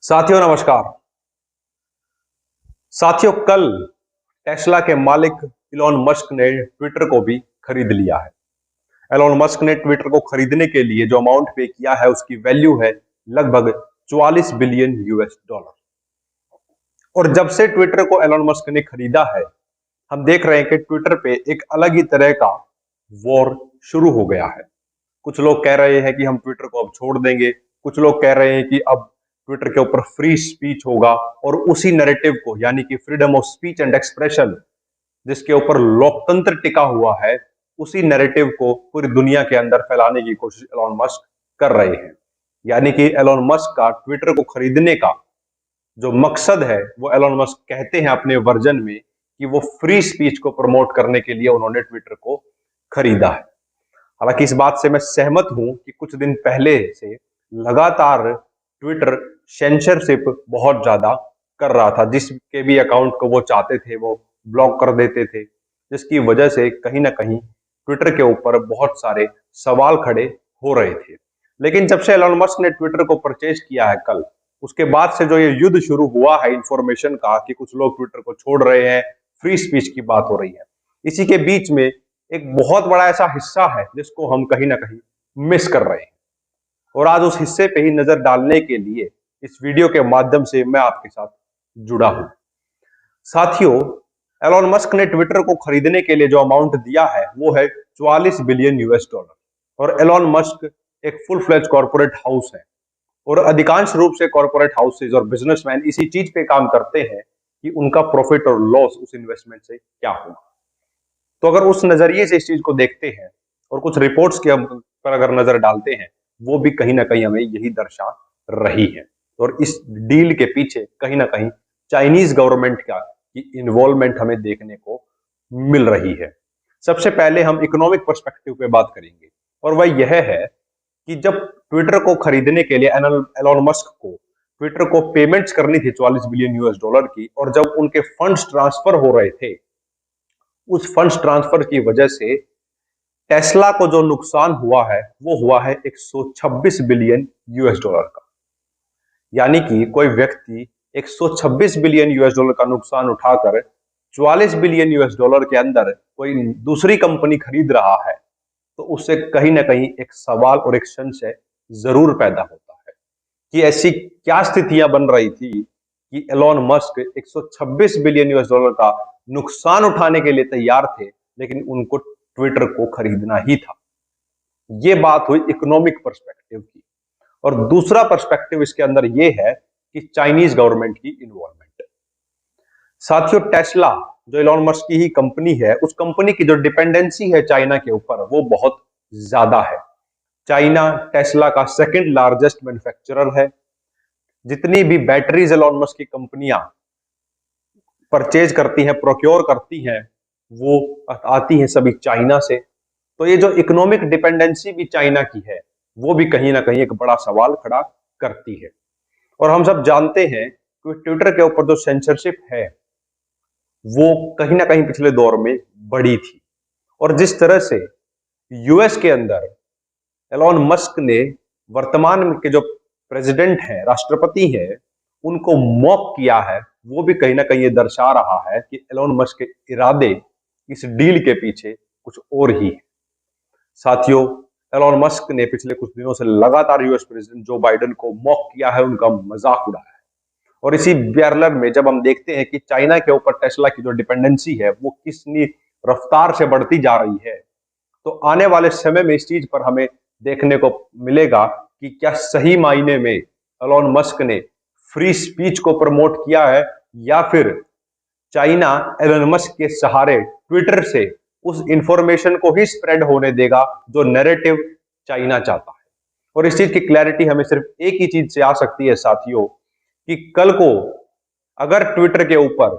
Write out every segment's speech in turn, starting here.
साथियों नमस्कार। साथियों कल टेस्ला के मालिक इलॉन मस्क ने ट्विटर को भी खरीद लिया है। एलोन मस्क ने ट्विटर को खरीदने के लिए जो अमाउंट पे किया है उसकी वैल्यू है लगभग 44 बिलियन यूएस डॉलर। और जब से ट्विटर को एलोन मस्क ने खरीदा है हम देख रहे हैं कि ट्विटर पे एक अलग ही तरह का वॉर शुरू हो गया है। कुछ लोग कह रहे हैं कि हम ट्विटर को अब छोड़ देंगे, कुछ लोग कह रहे हैं कि अब ट्विटर के ऊपर फ्री स्पीच होगा और उसी नैरेटिव को यानी कि freedom of speech and expression जिसके ऊपर लोकतंत्र टिका हुआ है उसी नैरेटिव को पूरी दुनिया के अंदर फैलाने की कोशिश एलोन मस्क कर रहे हैं। यानी कि एलोन मस्क का ट्विटर को खरीदने का जो मकसद है वो एलोन मस्क कहते हैं अपने वर्जन में कि वो फ्री स्पीच को प्रमोट करने के लिए उन्होंने ट्विटर को खरीदा है। हालांकि इस बात से मैं सहमत हूं कि कुछ दिन पहले से लगातार ट्विटर सेंसरशिप बहुत ज्यादा कर रहा था। जिसके भी अकाउंट को वो चाहते थे वो ब्लॉक कर देते थे, जिसकी वजह से कहीं ना कहीं ट्विटर के ऊपर बहुत सारे सवाल खड़े हो रहे थे। लेकिन जब से एलोन मस्क ने ट्विटर को परचेज किया है कल, उसके बाद से जो ये युद्ध शुरू हुआ है इंफॉर्मेशन का कि कुछ लोग ट्विटर को छोड़ रहे हैं, फ्री स्पीच की बात हो रही है, इसी के बीच में एक बहुत बड़ा ऐसा हिस्सा है जिसको हम कहीं ना कहीं मिस कर रहे हैं। और आज उस हिस्से पे ही नजर डालने के लिए इस वीडियो के माध्यम से मैं आपके साथ जुड़ा हूं। साथियों एलोन मस्क ने ट्विटर को खरीदने के लिए जो अमाउंट दिया है वो है 44 बिलियन यूएस डॉलर। और एलोन मस्क एक फुल फ्लेज कॉर्पोरेट हाउस है और अधिकांश रूप से कॉर्पोरेट हाउसेज और बिजनेसमैन इसी चीज पे काम करते हैं कि उनका प्रॉफिट और लॉस उस इन्वेस्टमेंट से क्या होगा। तो अगर उस नजरिए से इस चीज को देखते हैं और कुछ रिपोर्ट्स के पर अगर नजर डालते हैं वो भी कहीं ना कहीं हमें यही दर्शा रही है। और इस डील के पीछे कहीं ना कहीं चाइनीज गवर्नमेंट का की इन्वॉल्वमेंट हमें देखने को मिल रही है। सबसे पहले हम इकोनॉमिक पर्सपेक्टिव पे बात करेंगे और वह यह है कि जब ट्विटर को खरीदने के लिए एलोन मस्क को ट्विटर को पेमेंट्स करनी थी 44 बिलियन यूएस डॉलर की, और जब उनके फंड्स ट्रांसफर हो रहे थे उस फंड्स ट्रांसफर की वजह से टेस्ला को जो नुकसान हुआ है वो हुआ है 126 बिलियन यूएस डॉलर का। यानी कि कोई व्यक्ति 126 बिलियन यूएस डॉलर का नुकसान उठाकर 44 बिलियन यूएस डॉलर के अंदर कोई दूसरी कंपनी खरीद रहा है तो उससे कहीं ना कहीं एक सवाल और एक संशय जरूर पैदा होता है कि ऐसी क्या स्थितियां बन रही थी कि Elon Musk 126 billion US dollar का नुकसान उठाने के लिए तैयार थे लेकिन उनको ट्विटर को खरीदना ही था। ये बात हुई इकोनॉमिक पर्सपेक्टिव की। और दूसरा पर्सपेक्टिव इसके अंदर ये है कि चाइनीज गवर्नमेंट की इन्वॉल्वमेंट। साथियों टेस्ला जो एलोन मस्क की ही कंपनी है उस कंपनी की जो डिपेंडेंसी है चाइना के ऊपर वो बहुत ज्यादा है। चाइना टेस्ला का सेकंड लार्जेस्ट मैन्युफैक्चरर है। जितनी भी बैटरीज एलोन मस्क की कंपनियां परचेज करती हैं, प्रोक्योर करती हैं, वो आती हैं सभी चाइना से। तो ये जो इकोनॉमिक डिपेंडेंसी भी चाइना की है वो भी कहीं ना कहीं एक बड़ा सवाल खड़ा करती है। और हम सब जानते हैं कि ट्विटर के ऊपर जो सेंसरशिप है वो कहीं ना कहीं पिछले दौर में बढ़ी थी। और जिस तरह से यूएस के अंदर एलोन मस्क ने वर्तमान के जो प्रेसिडेंट हैं, राष्ट्रपति हैं, उनको मॉक किया है, वो भी कहीं ना कहीं ये दर्शा रहा है कि एलोन मस्क के इरादे इस डील के पीछे कुछ और ही है। साथियों एलोन मस्क ने पिछले कुछ दिनों से लगातार यूएस प्रेसिडेंट जो बाइडेन को मॉक किया है, उनका मजाक उड़ाया है। और इसी पैरेलल में जब हम देखते हैं कि चाइना के ऊपर टेस्ला की जो डिपेंडेंसी है वो कितनी रफ्तार से बढ़ती जा रही है, तो आने वाले समय में इस चीज पर हमें देखने को मिलेगा कि क्या सही मायने में एलोन मस्क ने फ्री स्पीच को प्रमोट किया है या फिर चाइना एलोन मस्क के सहारे ट्विटर से उस इंफॉर्मेशन को ही स्प्रेड होने देगा जो नैरेटिव चाइना चाहता है। और इस चीज की क्लैरिटी हमें सिर्फ एक ही चीज से आ सकती है साथियों कि कल को अगर ट्विटर के ऊपर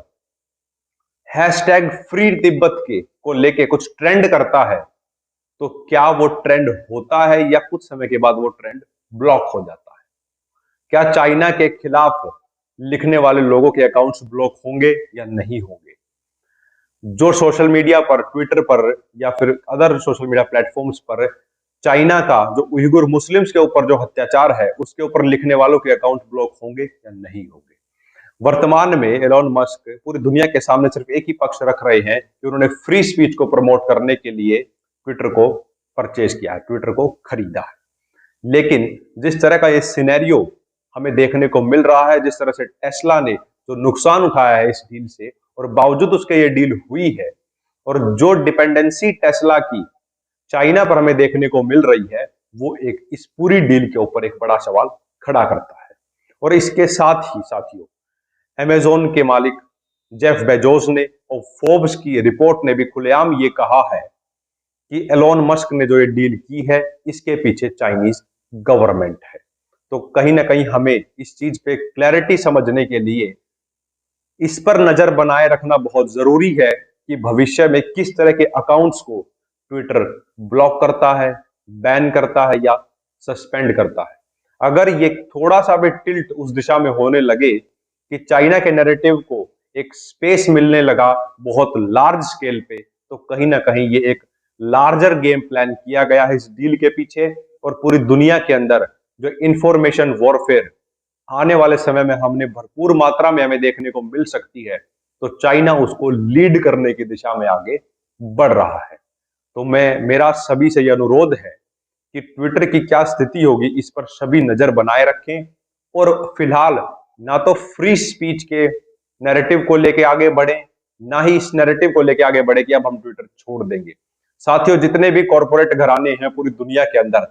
हैशटैग फ्री तिब्बत के को लेके कुछ ट्रेंड करता है तो क्या वो ट्रेंड होता है या कुछ समय के बाद वो ट्रेंड ब्लॉक हो जाता है? क्या चाइना के खिलाफ लिखने वाले लोगों के अकाउंट्स ब्लॉक होंगे या नहीं होंगे? जो सोशल मीडिया पर, ट्विटर पर या फिर अदर सोशल मीडिया प्लेटफॉर्म्स पर चाइना का जो उइगुर मुस्लिम्स के ऊपर जो अत्याचार है उसके ऊपर लिखने वालों के अकाउंट ब्लॉक होंगे या नहीं होंगे। वर्तमान में एलोन मस्क पूरी दुनिया के सामने सिर्फ एक ही पक्ष रख रहे हैं कि उन्होंने फ्री स्पीच को प्रमोट करने के लिए ट्विटर को परचेज किया है, ट्विटर को खरीदा है। लेकिन जिस तरह का ये सिनेरियो हमें देखने को मिल रहा है, जिस तरह से टेस्ला ने जो नुकसान उठाया है इस डील से, और बावजूद उसके ये डील हुई है, और जो डिपेंडेंसी टेस्ला की चाइना पर हमें देखने को मिल रही है, वो एक इस पूरी डील के ऊपर एक बड़ा सवाल खड़ा करता है। और इसके साथ ही साथियों, अमेजोन के मालिक जेफ बेजोस ने और फोर्ब्स की रिपोर्ट ने भी खुलेआम ये कहा है कि एलोन मस्क ने जो ये डील की है इसके पीछे चाइनीज गवर्नमेंट है। तो कहीं ना कहीं हमें इस चीज पे क्लैरिटी समझने के लिए इस पर नजर बनाए रखना बहुत जरूरी है कि भविष्य में किस तरह के अकाउंट्स को ट्विटर ब्लॉक करता है, बैन करता है या सस्पेंड करता है। अगर ये थोड़ा सा भी टिल्ट उस दिशा में होने लगे कि चाइना के नैरेटिव को एक स्पेस मिलने लगा बहुत लार्ज स्केल पे, तो कहीं ना कहीं ये एक लार्जर गेम प्लान किया गया है इस डील के पीछे। और पूरी दुनिया के अंदर जो इंफॉर्मेशन वॉरफेयर आने वाले समय में हमने भरपूर मात्रा में हमें देखने को मिल सकती है, तो चाइना उसको लीड करने की दिशा में आगे बढ़ रहा है। तो मेरा सभी से यह अनुरोध है कि ट्विटर की क्या स्थिति होगी इस पर सभी नजर बनाए रखें, और फिलहाल ना तो फ्री स्पीच के नैरेटिव को लेके आगे बढ़े, ना ही इस नैरेटिव को लेके आगे बढ़े कि अब हम ट्विटर छोड़ देंगे। साथियों, जितने भी कॉरपोरेट घराने हैं पूरी दुनिया के अंदर,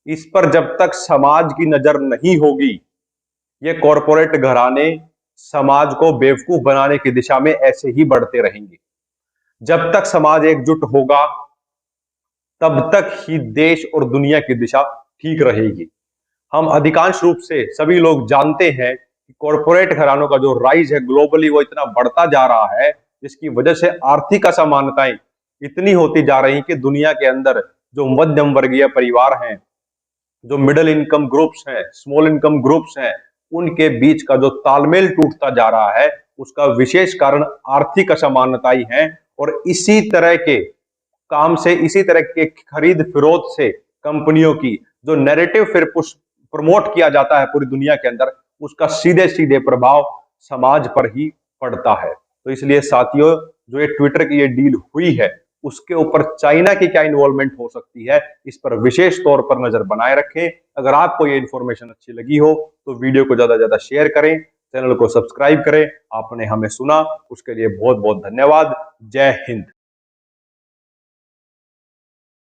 इस पर जब तक समाज की नजर नहीं होगी, ये कॉरपोरेट घराने समाज को बेवकूफ बनाने की दिशा में ऐसे ही बढ़ते रहेंगे। जब तक समाज एकजुट होगा तब तक ही देश और दुनिया की दिशा ठीक रहेगी। हम अधिकांश रूप से सभी लोग जानते हैं कि कॉरपोरेट घरानों का जो राइज है ग्लोबली वो इतना बढ़ता जा रहा है, जिसकी वजह से आर्थिक असमानताएं इतनी होती जा रही कि दुनिया के अंदर जो मध्यम वर्गीय परिवार हैं, जो मिडिल इनकम ग्रुप्स हैं, स्मॉल इनकम ग्रुप्स हैं, उनके बीच का जो तालमेल टूटता जा रहा है, उसका विशेष कारण आर्थिक असमानताएं हैं। और इसी तरह के काम से, इसी तरह के खरीद फरोख्त से कंपनियों की जो नैरेटिव फिर प्रमोट किया जाता है पूरी दुनिया के अंदर, उसका सीधे सीधे प्रभाव समाज पर ही पड़ता है। तो इसलिए साथियों, जो ये ट्विटर की ये डील हुई है उसके ऊपर चाइना की क्या इन्वॉल्वमेंट हो सकती है, इस पर विशेष तौर पर नजर बनाए रखें। अगर आपको ये इन्फॉर्मेशन अच्छी लगी हो तो वीडियो को ज्यादा से ज्यादा शेयर करें, चैनल को सब्सक्राइब करें। आपने हमें सुना उसके लिए बहुत बहुत धन्यवाद। जय हिंद।